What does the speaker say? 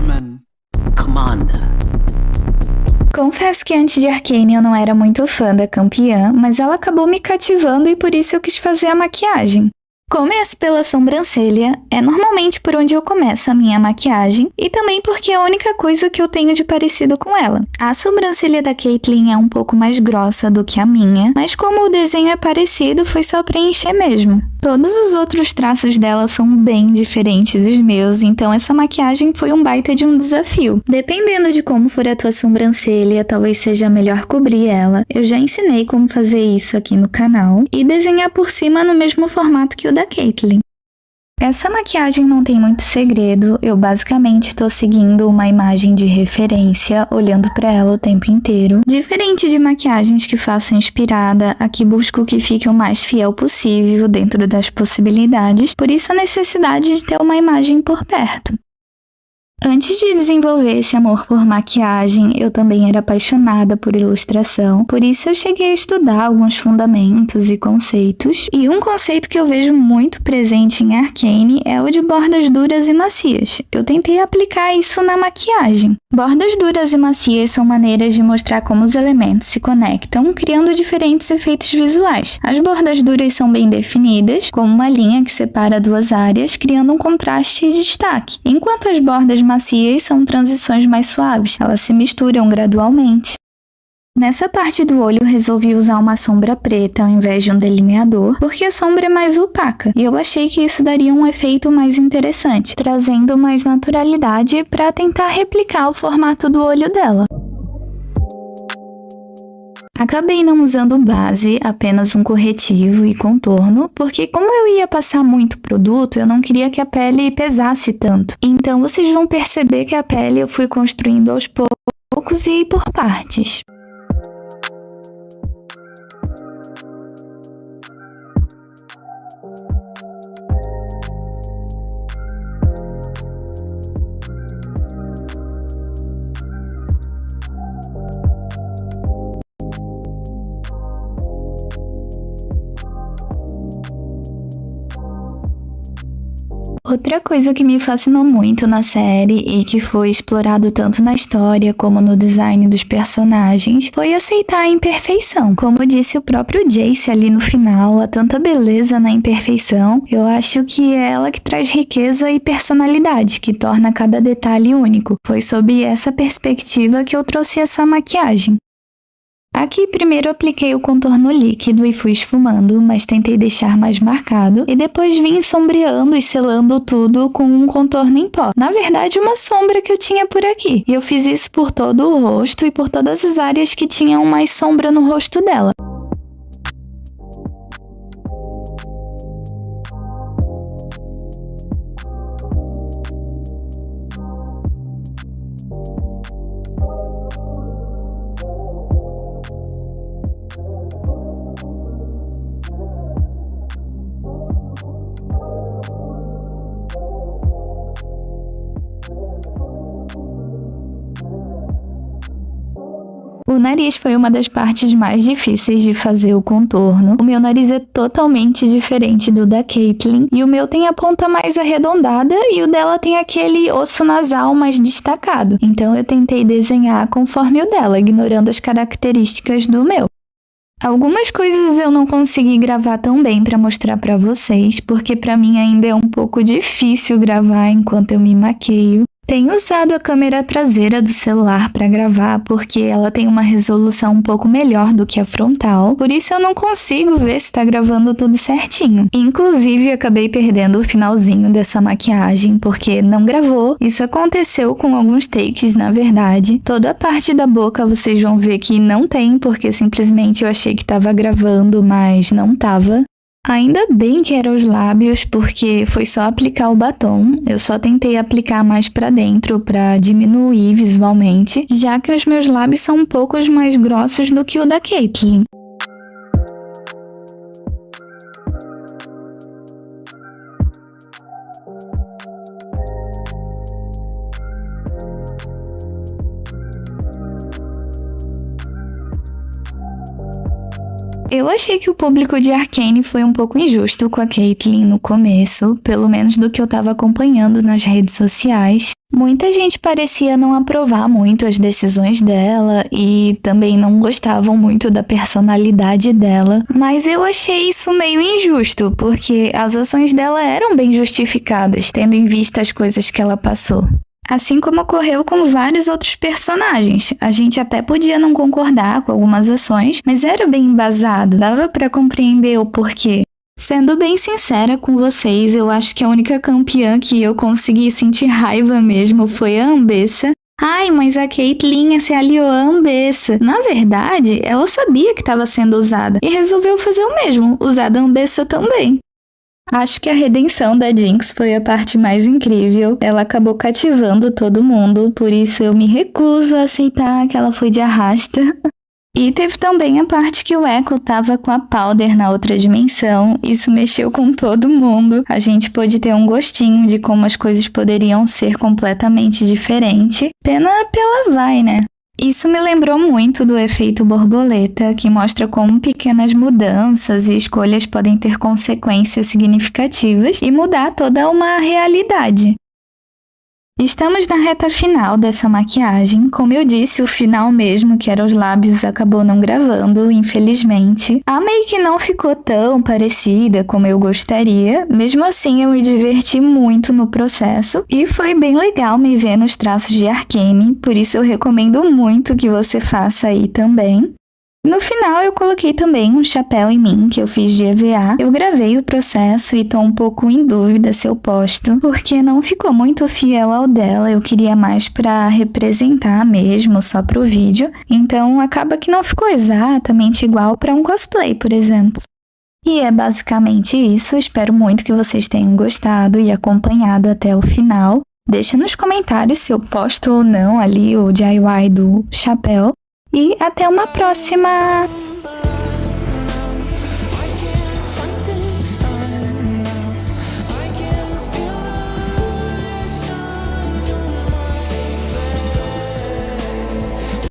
German commander. Confesso que antes de Arcane eu não era muito fã da campeã, mas ela acabou me cativando e por isso eu quis fazer a maquiagem. Começo pela sobrancelha, é normalmente por onde eu começo a minha maquiagem, e também porque é a única coisa que eu tenho de parecido com ela. A sobrancelha da Caitlyn é um pouco mais grossa do que a minha, mas como o desenho é parecido, foi só preencher mesmo. Todos os outros traços dela são bem diferentes dos meus, então essa maquiagem foi um baita de um desafio. Dependendo de como for a tua sobrancelha, talvez seja melhor cobrir ela. Eu já ensinei como fazer isso aqui no canal, e desenhar por cima no mesmo formato que o da Caitlyn. Essa maquiagem não tem muito segredo, eu basicamente tô seguindo uma imagem de referência, olhando pra ela o tempo inteiro. Diferente de maquiagens que faço inspirada, aqui busco que fique o mais fiel possível dentro das possibilidades, por isso a necessidade de ter uma imagem por perto. Antes de desenvolver esse amor por maquiagem, eu também era apaixonada por ilustração, por isso eu cheguei a estudar alguns fundamentos e conceitos, e um conceito que eu vejo muito presente em Arcane é o de bordas duras e macias. Eu tentei aplicar isso na maquiagem. Bordas duras e macias são maneiras de mostrar como os elementos se conectam, criando diferentes efeitos visuais. As bordas duras são bem definidas, como uma linha que separa duas áreas, criando um contraste e destaque, enquanto as bordas macias são transições mais suaves, elas se misturam gradualmente. Nessa parte do olho, resolvi usar uma sombra preta ao invés de um delineador, porque a sombra é mais opaca, e eu achei que isso daria um efeito mais interessante, trazendo mais naturalidade para tentar replicar o formato do olho dela. Acabei não usando base, apenas um corretivo e contorno, porque como eu ia passar muito produto, eu não queria que a pele pesasse tanto. Então vocês vão perceber que a pele eu fui construindo aos poucos e por partes. Outra coisa que me fascinou muito na série e que foi explorado tanto na história como no design dos personagens foi aceitar a imperfeição. Como disse o próprio Jace ali no final, há tanta beleza na imperfeição, eu acho que é ela que traz riqueza e personalidade, que torna cada detalhe único. Foi sob essa perspectiva que eu trouxe essa maquiagem. Aqui primeiro apliquei o contorno líquido e fui esfumando, mas tentei deixar mais marcado, e depois vim sombreando e selando tudo com um contorno em pó. Na verdade, uma sombra que eu tinha por aqui, e eu fiz isso por todo o rosto e por todas as áreas que tinham mais sombra no rosto dela. O nariz foi uma das partes mais difíceis de fazer o contorno. O meu nariz é totalmente diferente do da Caitlyn, e o meu tem a ponta mais arredondada e o dela tem aquele osso nasal mais destacado. Então eu tentei desenhar conforme o dela, ignorando as características do meu. Algumas coisas eu não consegui gravar tão bem para mostrar para vocês, porque para mim ainda é um pouco difícil gravar enquanto eu me maqueio. Tenho usado a câmera traseira do celular para gravar porque ela tem uma resolução um pouco melhor do que a frontal, por isso eu não consigo ver se tá gravando tudo certinho. Inclusive, acabei perdendo o finalzinho dessa maquiagem porque não gravou. Isso aconteceu com alguns takes, na verdade. Toda a parte da boca vocês vão ver que não tem, porque simplesmente eu achei que tava gravando, mas não tava. Ainda bem que eram os lábios, porque foi só aplicar o batom. Eu só tentei aplicar mais pra dentro pra diminuir visualmente, já que os meus lábios são um pouco mais grossos do que o da Caitlyn. Eu achei que o público de Arcane foi um pouco injusto com a Caitlyn no começo, pelo menos do que eu tava acompanhando nas redes sociais. Muita gente parecia não aprovar muito as decisões dela e também não gostavam muito da personalidade dela, mas eu achei isso meio injusto, porque as ações dela eram bem justificadas, tendo em vista as coisas que ela passou. Assim como ocorreu com vários outros personagens. A gente até podia não concordar com algumas ações, mas era bem embasado, dava pra compreender o porquê. Sendo bem sincera com vocês, eu acho que a única campeã que eu consegui sentir raiva mesmo foi a Ambessa. Ai, mas a Caitlyn se aliou à Ambessa. Na verdade, ela sabia que estava sendo usada e resolveu fazer o mesmo, usar a Ambessa também. Acho que a redenção da Jinx foi a parte mais incrível. Ela acabou cativando todo mundo, por isso eu me recuso a aceitar que ela foi de arrasta. E teve também a parte que o Echo tava com a Powder na outra dimensão. Isso mexeu com todo mundo. A gente pôde ter um gostinho de como as coisas poderiam ser completamente diferentes. Pena pela vai, né? Isso me lembrou muito do efeito borboleta, que mostra como pequenas mudanças e escolhas podem ter consequências significativas e mudar toda uma realidade. Estamos na reta final dessa maquiagem. Como eu disse, o final mesmo, que era os lábios, acabou não gravando, infelizmente. A make não ficou tão parecida como eu gostaria. Mesmo assim, eu me diverti muito no processo e foi bem legal me ver nos traços de Arcane, por isso eu recomendo muito que você faça aí também. No final, eu coloquei também um chapéu em mim, que eu fiz de EVA. Eu gravei o processo e tô um pouco em dúvida se eu posto, porque não ficou muito fiel ao dela. Eu queria mais pra representar mesmo, só pro vídeo. Então, acaba que não ficou exatamente igual pra um cosplay, por exemplo. E é basicamente isso. Espero muito que vocês tenham gostado e acompanhado até o final. Deixa nos comentários se eu posto ou não ali o DIY do chapéu. E até uma próxima!